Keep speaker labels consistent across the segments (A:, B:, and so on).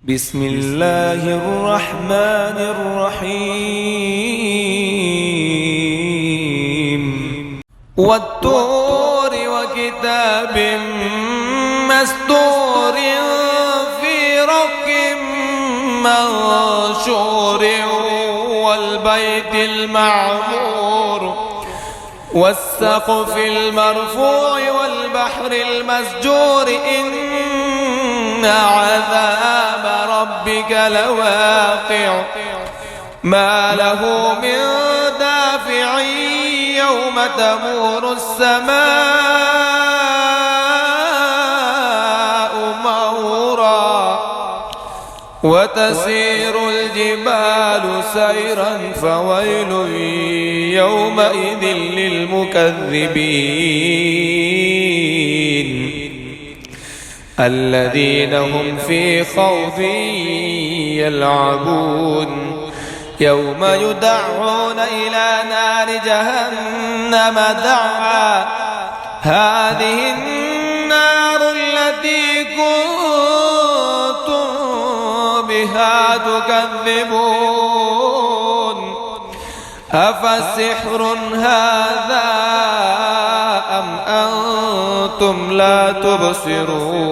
A: بسم الله الرحمن الرحيم والطور وكتاب مسطور في رق منشور والبيت المعمور والسقف المرفوع والبحر المسجور إن عذاب ربك لواقع ما له من دافع يوم تمور السماء مورا وتسير الجبال سيرا فويل يومئذ للمكذبين الذين هم في خوض يلعبون يوم يدعون إلى نار جهنم دعا هذه النار التي كنتم بها تكذبون أفسحر هذا أم أنتم لا تبصرون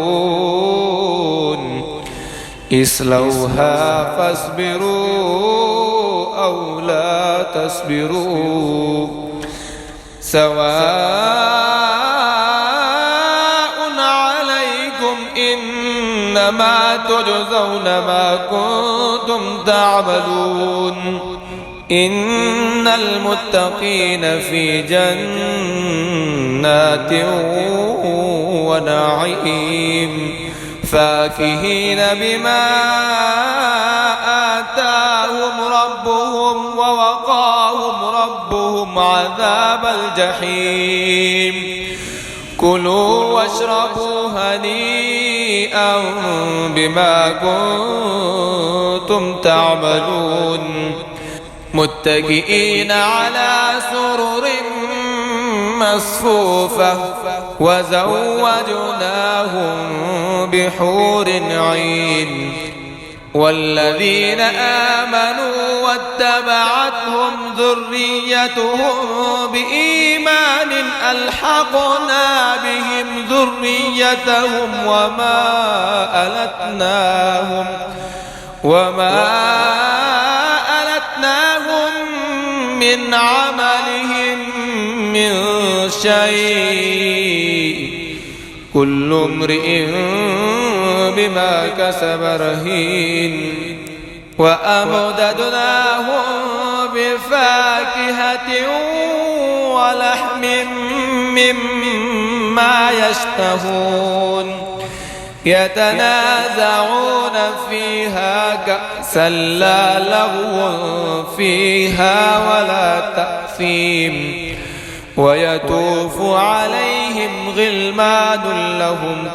A: اصلوها فاصبروا أو لا تصبروا سواء عليكم إنما تجزون ما كنتم تعملون إن المتقين في جنات ونعيم فاكهين بما آتاهم ربهم ووقاهم ربهم عذاب الجحيم كلوا واشربوا هنيئا بما كنتم تعملون متكئين على سرر مصفوفة وزوجناهم بحور عين والذين آمنوا واتبعتهم ذريتهم بإيمان ألحقنا بهم ذريتهم وما ألتناهم من عملهم من شيء كل امرئ بما كسب رهين وأمددناهم بفاكهة ولحم مما يشتهون يتنازعون فيها كأسا لا لغو فيها ولا تأثيم ويطوف عليهم غلمان لهم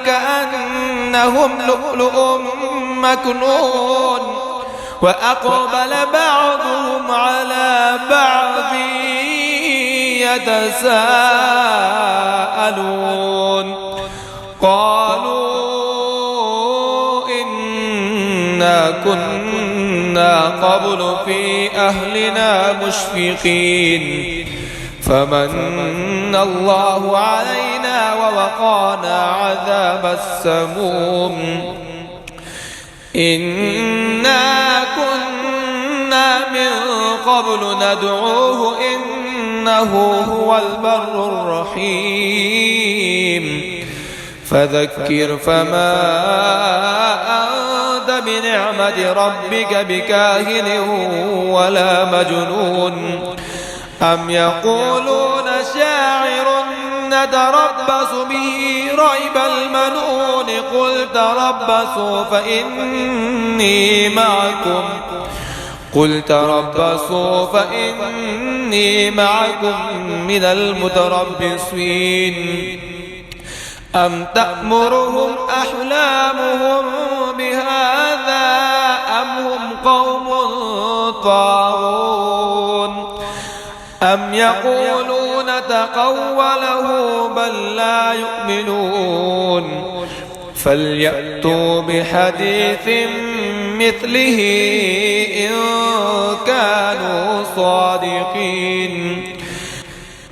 A: كأنهم لؤلؤ مكنون وأقبل بعضهم على بعض يتساءلون قالوا إنا كنا قبل في أهلنا مشفقين فمن الله علينا ووقانا عذاب السموم إنا كنا من قبل ندعوه إنه هو البر الرحيم فذكر فما أنت بنعمة ربك بكاهن ولا مجنون أم يقولون شاعر نتربص به ريب المنون قل تربصوا فإني معكم من المتربصين أم تأمرهم أحلامهم بهذا أم هم قوم طاغون أم يقولون تقوله بل لا يؤمنون فليأتوا بحديث مثله إن كانوا صادقين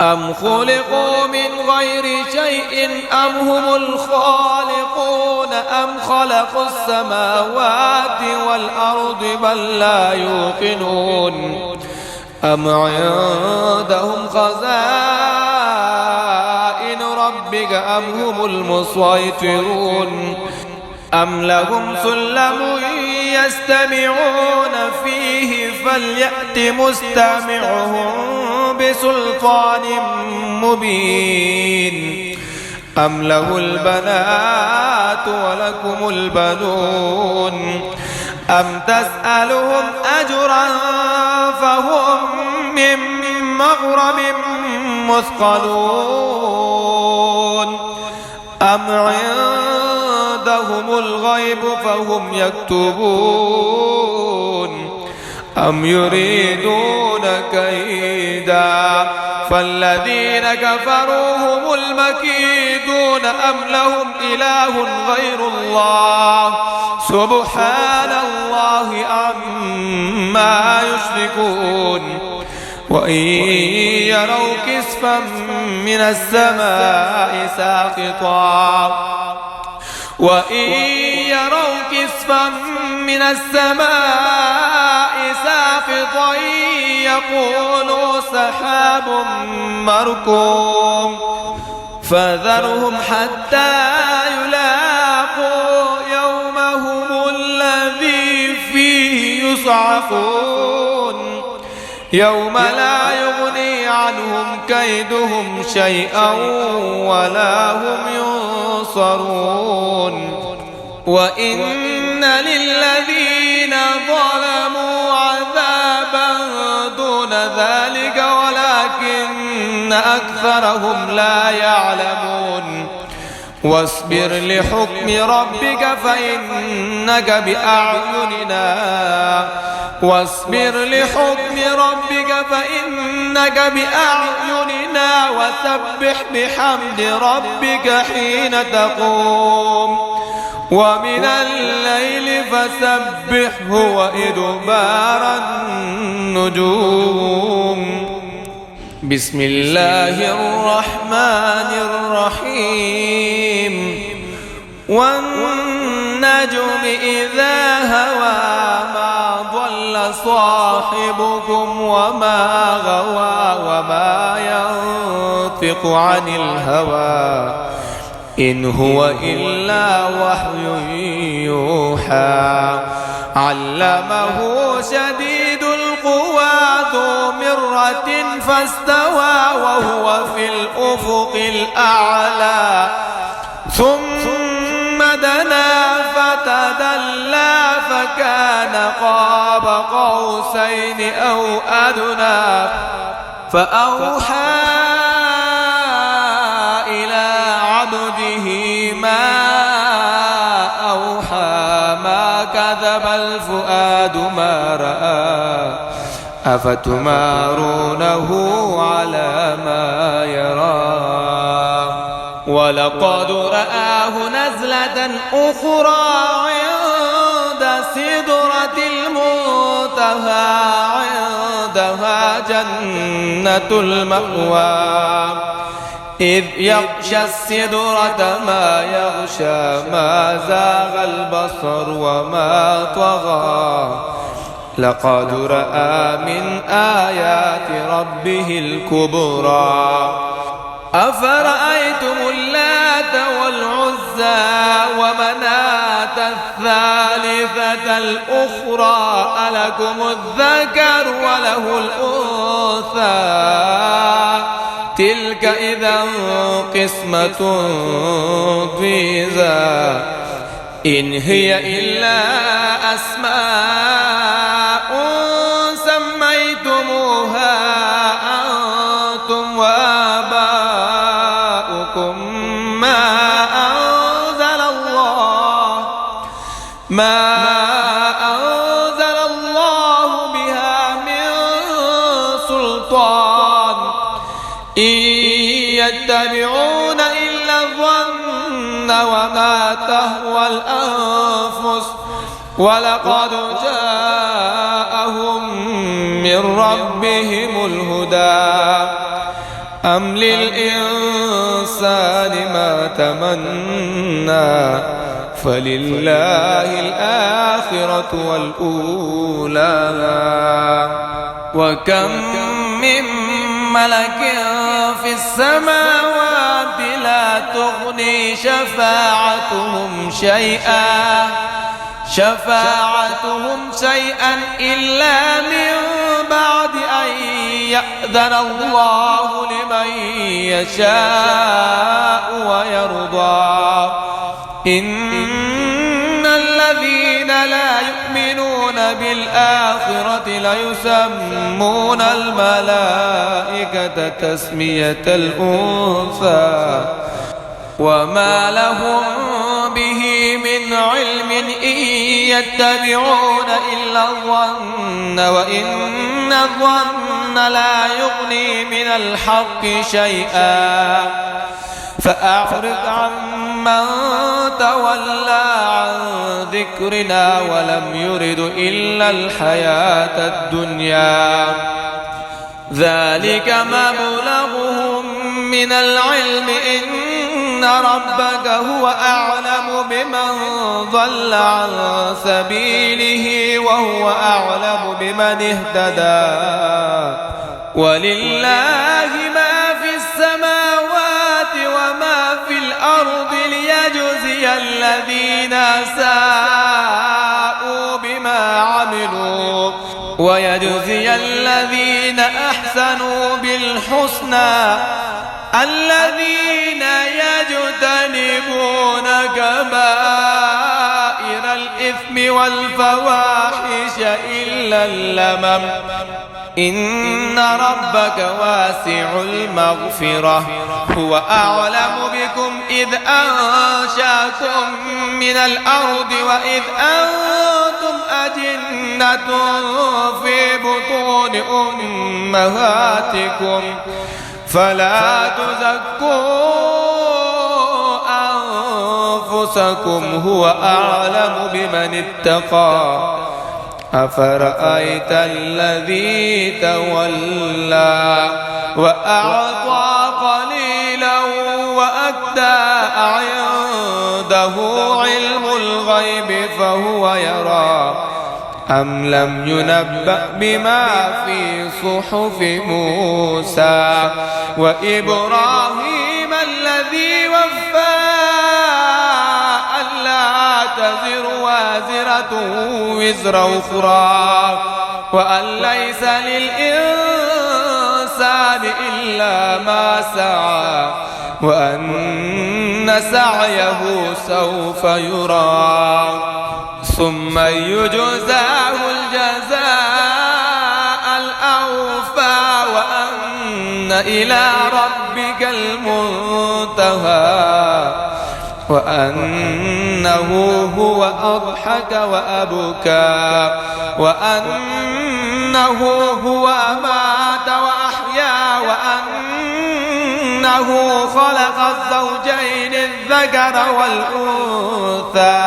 A: أم خلقوا من غير شيء أم هم الخالقون أم خلقوا السماوات والأرض بل لا يوقنون أم عندهم خزائن ربك أم هم المسيطرون أم لهم سلم يستمعون فيه فليأت مستمعهم بسلطان مبين أم له البنات ولكم البنون أم تسألهم أجرا فهم من مغرم مثقلون أم عندهم الغيب فهم يكتبون أم يريدون كيدا فالذين كفروا هم المكيدون أم لهم إله غير الله سبحان الله عما يشركون وإن يروا كسفا من السماء ساقطا يقولوا سحاب مركوم فذرهم حتى يلاقوا يومهم الذي فيه يصعقون يوم لا يغني عنهم كيدهم شيئا ولا هم ينصرون وإن للذين ظلموا عذابا دون ذلك ولكن أكثرهم لا يعلمون واصبر لحكم ربك فإنك بأعيننا وسبح بحمد ربك حين تقوم ومن الليل فسبحه وإدبار النجوم بسم الله الرحمن الرحيم والنجم إذا هوى ما ضل صاحبكم وما غوى وما ينطق عن الهوى إن هو إلا وحي يوحى علمه شديد القوى ذو مرة فاستوى وهو في الأفق الأعلى ثم دنا فتدلى فكان قاب قوسين أو أدنى فأوحى إلى عبده ما أوحى ما كذب الفؤاد ما رأى أفتمارونه على ما يرى ولقد رآه نزلة أخرى عند سدرة المنتهى عندها جنة المأوى إذ يغشى السدرة ما يغشى ما زاغ البصر وما طغى لقد رأى من آيات ربه الكبرى أفرأيتم اللات والعزى ومناة الثالثة الأخرى ألكم الذكر وله الأنثى تلك إذا قسمة ضيزى إن هي إلا أسماء سميتموها أنتم وآباؤكم ما أنزل الله بها من سلطان إن يتبعون وما تهوى الأنفس ولقد جاءهم من ربهم الهدى أم للإنسان ما تمنى فلله الآخرة والأولى وكم من ملك في السماوات لا تغني شفاعتهم شيئا إلا من بعد أن يأذن الله لمن يشاء ويرضى إن الذين لا يؤمنون بالآخرة ليسمون الملائكة تسمية الأنثى وما لهم به من علم إن يتبعون إلا الظن وإن الظن لا يغني من الحق شيئا فأعرض عمن تولى عن ذكرنا ولم يرد إلا الحياة الدنيا ذلك مبلغهم من العلم إن ربك هو أعلم بمن ضل عن سبيله وهو أعلم بمن اهتدى ولله ما في السماوات وما في الأرض ليجزي الذين ساءوا بما عملوا ويجزي الذين أحسنوا بالحسنى الذين يجتنبون كبائر الإثم والفواحش إلا اللمم إن ربك واسع المغفرة هو أعلم بكم إذ أنشأكم من الأرض وإذ أنتم أجنة في بطون أمهاتكم فلا تزكوا أنفسكم هو أعلم بمن اتقى أفرأيت الذي تولى وأعطى قليلا وأكدى عنده علم الغيب فهو يرى أم لم ينبأ بما في صحف موسى وإبراهيم الذي وفى ألا تزر وازرة وزر أخرى وأن ليس للإنسان إلا ما سعى وأن سعيه سوف يرى ثم يجزاه الجزاء الأوفى وأن إلى ربك المنتهى وأنه هو أضحك وأبكى وأنه هو أمات وأحيا وأنه خلق الزوجين الذكر والأنثى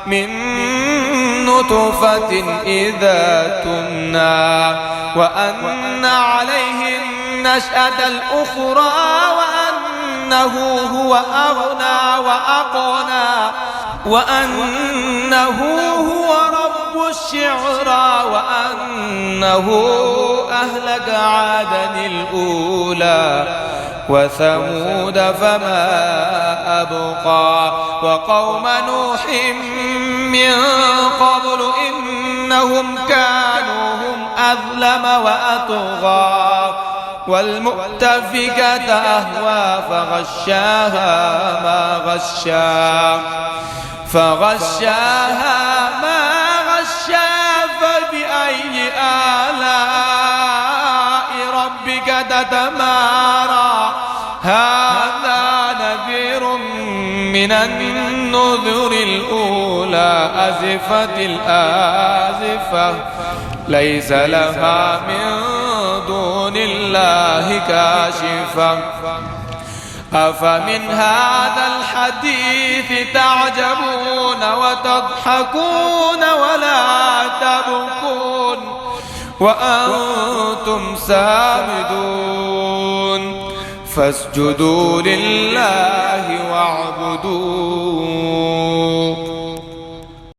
A: من نطفة إذا تمنى وأن عليه النشأة الأخرى وأنه هو أغنى وأقنى وأنه هو رب الشعرى وأنه أهلك عادا الأولى وثمود فما أبقى وقوم نوح من قبل إنهم كانوا هم أظلم وأطغى والمؤتفكة أهوى فغشاها ما غشا فبأي آلاء ربك تتمارى هذا نذير من النذر الأولى أزفت الآزفة ليس لها من دون الله كاشفة أفمن هذا الحديث تعجبون وتضحكون ولا تبكون وأنتم سامدون فاسجدوا لله واعبدوا